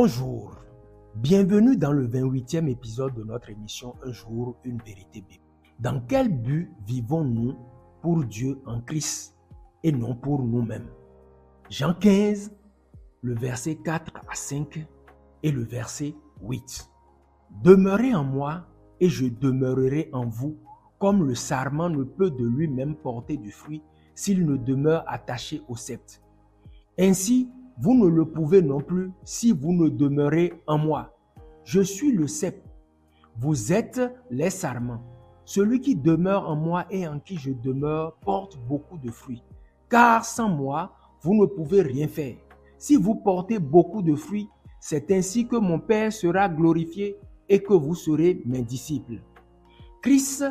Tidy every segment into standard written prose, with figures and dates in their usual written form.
Bonjour, bienvenue dans le 28e épisode de notre émission Un jour, une vérité biblique. Dans quel but vivons-nous pour Dieu en Christ et non pour nous-mêmes? Jean 15, le verset 4 à 5 et le verset 8. Demeurez en moi et je demeurerai en vous, comme le sarment ne peut de lui-même porter du fruit s'il ne demeure attaché au cep. Ainsi, vous ne le pouvez non plus si vous ne demeurez en moi. Je suis le cep. Vous êtes les sarments. Celui qui demeure en moi et en qui je demeure porte beaucoup de fruits. Car sans moi, vous ne pouvez rien faire. Si vous portez beaucoup de fruits, c'est ainsi que mon Père sera glorifié et que vous serez mes disciples. Christ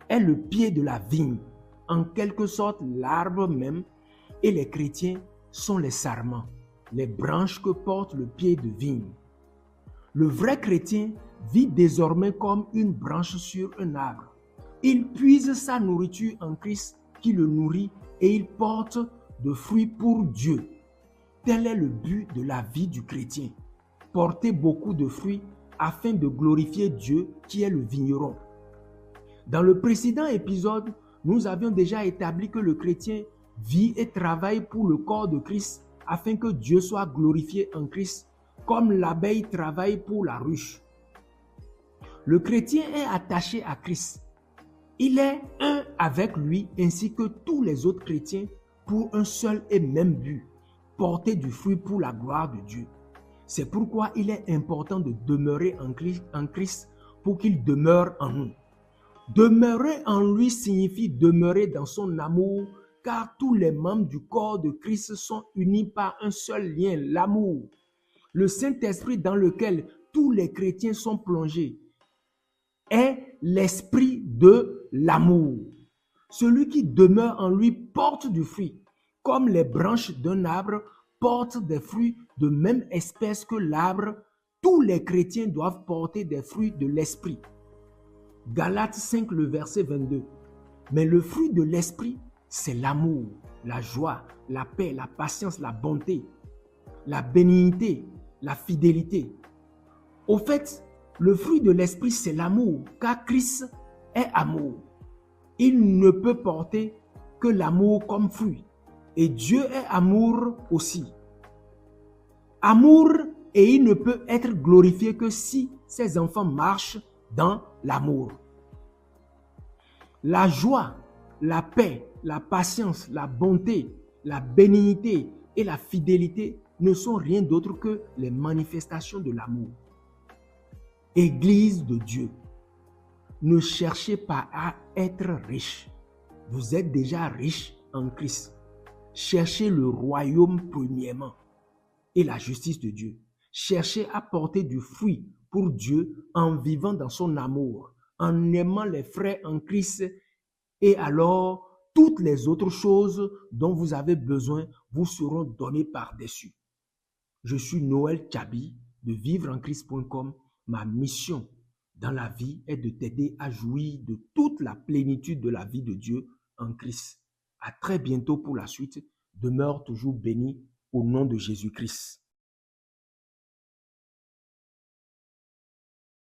est le pied de la vigne, en quelque sorte l'arbre même, et les chrétiens sont les sarments, les branches que porte le pied de vigne. Le vrai chrétien vit désormais comme une branche sur un arbre. Il puise sa nourriture en Christ qui le nourrit et il porte de fruits pour Dieu. Tel est le but de la vie du chrétien. Porter beaucoup de fruits afin de glorifier Dieu qui est le vigneron. Dans le précédent épisode, nous avions déjà établi que le chrétien vit et travaille pour le corps de Christ afin que Dieu soit glorifié en Christ, comme l'abeille travaille pour la ruche. Le chrétien est attaché à Christ. Il est un avec lui ainsi que tous les autres chrétiens pour un seul et même but, porter du fruit pour la gloire de Dieu. C'est pourquoi il est important de demeurer en Christ pour qu'il demeure en nous. Demeurer en lui signifie demeurer dans son amour, car tous les membres du corps de Christ sont unis par un seul lien, l'amour. Le Saint-Esprit dans lequel tous les chrétiens sont plongés est l'esprit de l'amour. Celui qui demeure en lui porte du fruit, comme les branches d'un arbre portent des fruits de même espèce que l'arbre. Tous les chrétiens doivent porter des fruits de l'esprit. Galates 5, le verset 22. Mais le fruit de l'esprit, c'est l'amour, la joie, la paix, la patience, la bonté, la bénignité, la fidélité. Au fait, le fruit de l'esprit, c'est l'amour, car Christ est amour. Il ne peut porter que l'amour comme fruit. Et Dieu est amour aussi. Amour, et il ne peut être glorifié que si ses enfants marchent dans l'amour. La joie, la paix, la patience, la bonté, la bénignité et la fidélité ne sont rien d'autre que les manifestations de l'amour. Église de Dieu, ne cherchez pas à être riche. Vous êtes déjà riche en Christ. Cherchez le royaume premièrement et la justice de Dieu. Cherchez à porter du fruit pour Dieu en vivant dans son amour, en aimant les frères en Christ, et alors toutes les autres choses dont vous avez besoin vous seront données par-dessus. Je suis Noël Tchabi de vivreenchrist.com. Ma mission dans la vie est de t'aider à jouir de toute la plénitude de la vie de Dieu en Christ. À très bientôt pour la suite. Demeure toujours béni au nom de Jésus-Christ.